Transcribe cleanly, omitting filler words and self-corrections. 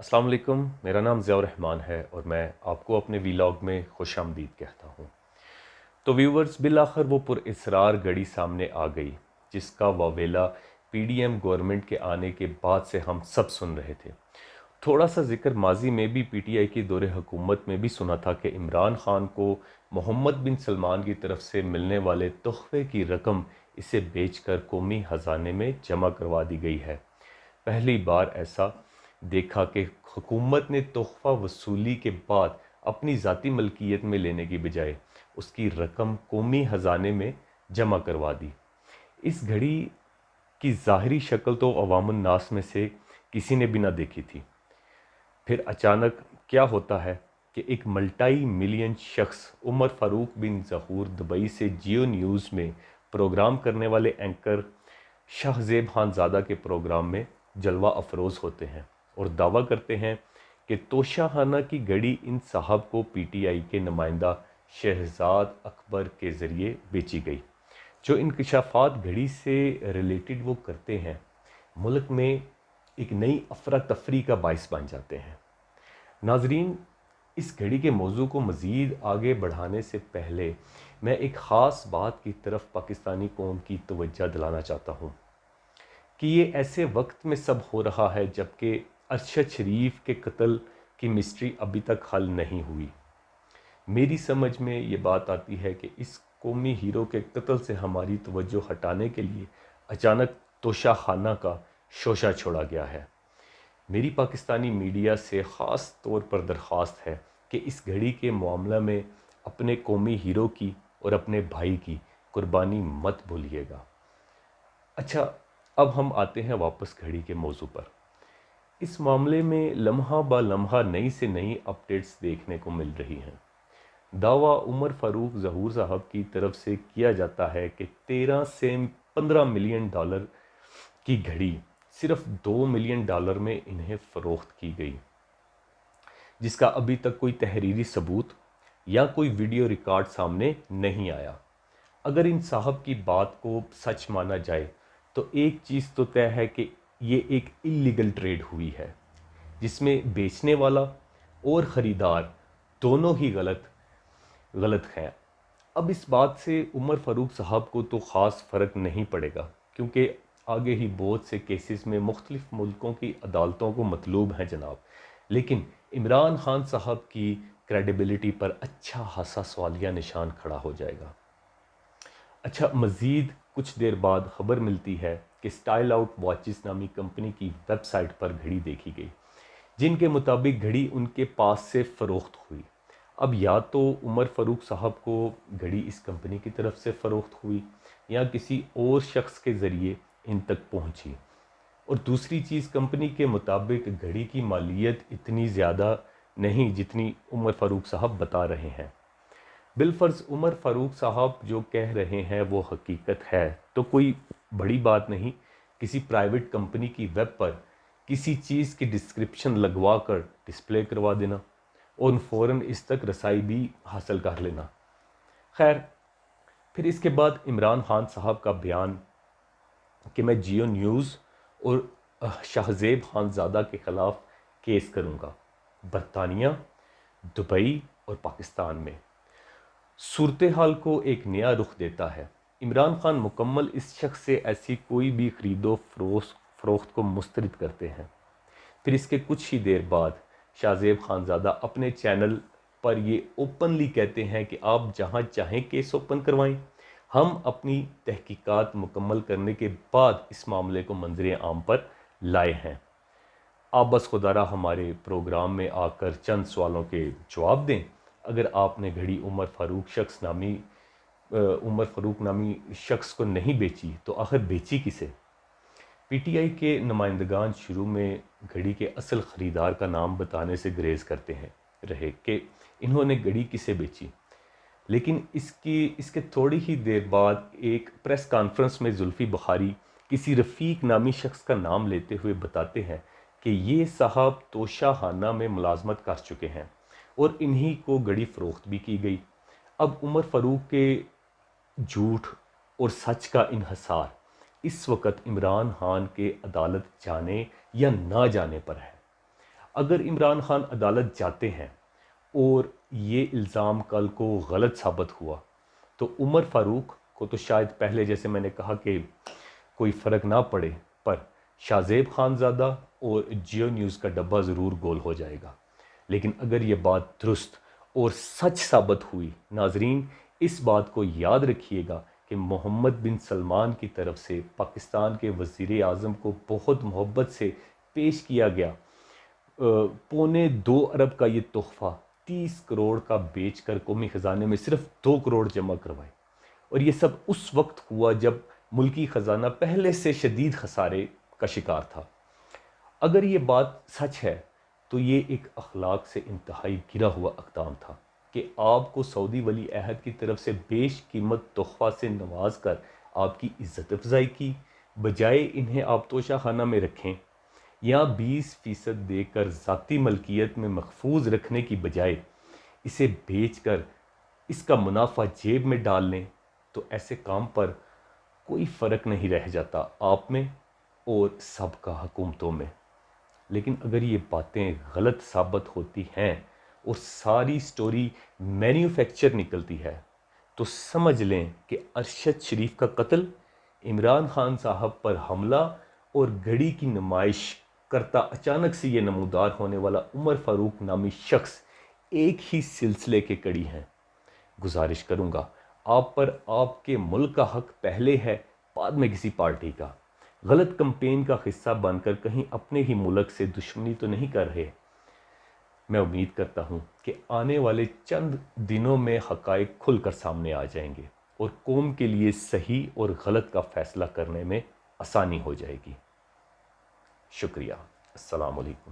अस्सलाम वालेकुम। मेरा नाम ज़ियाउर रहमान है और मैं आपको अपने वीलॉग में खुश आमदीद कहता हूँ। तो व्यूवर्स, बिलाखिर वो पुरइसरार घड़ी सामने आ गई जिसका वावेला पीडीएम गवर्नमेंट के आने के बाद से हम सब सुन रहे थे। थोड़ा सा जिक्र माजी में भी पीटीआई की दौरे हुकूमत में भी सुना था कि इमरान खान को मोहम्मद बिन सलमान की तरफ से मिलने वाले तोहफे की रकम इसे बेचकर कौमी ख़जाने में जमा करवा दी गई है। पहली बार ऐसा देखा कि हुकूमत ने तोहफ़ा वसूली के बाद अपनी ज़ाती मलकियत में लेने की बजाय उसकी रकम कौमी ख़जाने में जमा करवा दी। इस घड़ी की ज़ाहरी शक्ल तो अवामुन नास में से किसी ने भी ना देखी थी। फिर अचानक क्या होता है कि एक मल्टी मिलियन शख्स उमर फ़ारूक बिन ज़हूर दुबई से जियो न्यूज़ में प्रोग्राम करने वाले एंकर शाहज़ेब खानज़ादा के प्रोग्राम में जलवा अफरोज़ होते हैं और दावा करते हैं कि तोशाखाना की घड़ी इन साहब को पीटीआई के नुमाइंदा शहजाद अकबर के ज़रिए बेची गई। जो इंकशाफात घड़ी से रिलेटेड वो करते हैं, मुल्क में एक नई अफरा तफरी का बायस बन जाते हैं। नाजरीन, इस घड़ी के मौजू को मज़ीद आगे बढ़ाने से पहले मैं एक ख़ास बात की तरफ पाकिस्तानी कौम की तवज्जो दिलाना चाहता हूँ कि ये ऐसे वक्त में सब हो रहा है जबकि अरशद शरीफ के कत्ल की मिस्ट्री अभी तक हल नहीं हुई। मेरी समझ में ये बात आती है कि इस कौमी हीरो के कत्ल से हमारी तवज्जो हटाने के लिए अचानक तोशाखाना का शोशा छोड़ा गया है। मेरी पाकिस्तानी मीडिया से ख़ास तौर पर दरख्वास्त है कि इस घड़ी के मामला में अपने कौमी हीरो की और अपने भाई की कुर्बानी मत भूलिएगा। अच्छा, अब हम आते हैं वापस घड़ी के मौजू पर। इस मामले में लम्हा ब लम्हा नई से नई अपडेट्स देखने को मिल रही हैं। दावा उमर फ़ारूक ज़हूर साहब की तरफ से किया जाता है कि 13 से 15 मिलियन डॉलर की घड़ी सिर्फ 2 मिलियन डॉलर में इन्हें फ़रोख्त की गई, जिसका अभी तक कोई तहरीरी सबूत या कोई वीडियो रिकॉर्ड सामने नहीं आया। अगर इन साहब की बात को सच माना जाए तो एक चीज़ तो तय है कि ये एक इलीगल ट्रेड हुई है जिसमें बेचने वाला और ख़रीदार दोनों ही गलत हैं। अब इस बात से उमर फ़ारूक साहब को तो ख़ास फ़र्क नहीं पड़ेगा क्योंकि आगे ही बहुत से केसेस में मुख्तलिफ़ मुल्कों की अदालतों को मतलूब हैं जनाब। लेकिन इमरान खान साहब की क्रेडिबिलिटी पर अच्छा खासा सवालिया निशान खड़ा हो जाएगा। अच्छा, मज़ीद कुछ देर बाद ख़बर मिलती है कि स्टाइल आउट वॉचेस नामी कंपनी की वेबसाइट पर घड़ी देखी गई, जिनके मुताबिक घड़ी उनके पास से फ़रोख्त हुई। अब या तो उमर फ़ारूक साहब को घड़ी इस कंपनी की तरफ से फ़रोख्त हुई या किसी और शख्स के ज़रिए इन तक पहुंची। और दूसरी चीज़, कंपनी के मुताबिक घड़ी की मालियत इतनी ज़्यादा नहीं जितनी उमर फ़ारूक साहब बता रहे हैं। बिलफ़र्ज़ उमर फ़ारूक साहब जो कह रहे हैं वो हकीकत है तो कोई बड़ी बात नहीं, किसी प्राइवेट कंपनी की वेब पर किसी चीज़ की डिस्क्रिप्शन लगवा कर डिस्प्ले करवा देना और फ़ौरन इस तक रसाई भी हासिल कर लेना। खैर, फिर इसके बाद इमरान खान साहब का बयान कि मैं जियो न्यूज़ और शाहज़ेब खानज़ादा के ख़िलाफ़ केस करूँगा, बरतानिया, दुबई और पाकिस्तान में। सूरत हाल को एक नया रुख देता है। इमरान खान मुकम्मल इस शख्स से ऐसी कोई भी ख़रीदो फ़रोख्त को मुस्तरद करते हैं। फिर इसके कुछ ही देर बाद शाहज़ेब खानज़ादा अपने चैनल पर ये ओपनली कहते हैं कि आप जहां चाहें केस ओपन करवाएं, हम अपनी तहकीकात मुकम्मल करने के बाद इस मामले को मंजर आम पर लाए हैं। आप बस खुदारा हमारे प्रोग्राम में आकर चंद सवालों के जवाब दें। अगर आपने घड़ी उमर फ़ारूक नामी शख्स को नहीं बेची तो आखिर बेची किसे? पीटीआई के नुमाइंदगान शुरू में घड़ी के असल ख़रीदार का नाम बताने से गुरेज करते हैं रहे कि इन्होंने घड़ी किसे बेची, लेकिन इसके थोड़ी ही देर बाद एक प्रेस कॉन्फ्रेंस में जुल्फ़ी बुखारी किसी रफ़ीक नामी शख्स का नाम लेते हुए बताते हैं कि ये साहब तोशाखाना में मुलाजमत कर चुके हैं और इन्हीं को घड़ी फ़रोख्त भी की गई। अब उमर फ़ारूक के झूठ और सच का इन्हसार इस वक्त इमरान खान के अदालत जाने या ना जाने पर है। اگر عمران خان عدالت جاتے ہیں اور یہ الزام کل کو غلط ثابت ہوا تو عمر فاروق کو تو شاید پہلے جیسے میں نے کہا کہ کوئی فرق نہ پڑے، پر شاہ زیب خان زادہ اور جیو نیوز کا ڈبہ ضرور گول ہو جائے گا۔ لیکن اگر یہ بات درست اور سچ ثابت ہوئی، ناظرین اس بات کو یاد رکھیے گا کہ محمد بن سلمان کی طرف سے پاکستان کے وزیر اعظم کو بہت محبت سے پیش کیا گیا 2.25 ارب کا یہ تحفہ 30 کروڑ کا بیچ کر قومی خزانے میں صرف 2 کروڑ جمع کروائے، اور یہ سب اس وقت ہوا جب ملکی خزانہ پہلے سے شدید خسارے کا شکار تھا۔ اگر یہ بات سچ ہے تو یہ ایک اخلاق سے انتہائی گرا ہوا اقدام تھا کہ آپ کو سعودی ولی عہد کی طرف سے بیش قیمت تحفہ سے نواز کر آپ کی عزت افزائی کی، بجائے انہیں آپ توشہ خانہ میں رکھیں یا 20% دے کر ذاتی ملکیت میں محفوظ رکھنے کی بجائے اسے بیچ کر اس کا منافع جیب میں ڈال لیں، تو ایسے کام پر کوئی فرق نہیں رہ جاتا آپ میں اور سابقہ حکومتوں میں۔ لیکن اگر یہ باتیں غلط ثابت ہوتی ہیں اور ساری سٹوری مینوفیکچر نکلتی ہے تو سمجھ لیں کہ ارشد شریف کا قتل، عمران خان صاحب پر حملہ اور گھڑی کی نمائش کرتا اچانک سے یہ نمودار ہونے والا عمر فاروق نامی شخص ایک ہی سلسلے کے کڑی ہیں۔ گزارش کروں گا آپ پر، آپ کے ملک کا حق پہلے ہے، بعد میں کسی پارٹی کا۔ غلط کمپین کا حصہ بن کر کہیں اپنے ہی ملک سے دشمنی تو نہیں کر رہے۔ میں امید کرتا ہوں کہ آنے والے چند دنوں میں حقائق کھل کر سامنے آ جائیں گے اور قوم کے لیے صحیح اور غلط کا فیصلہ کرنے میں آسانی ہو جائے گی۔ شکریہ۔ السلام علیکم۔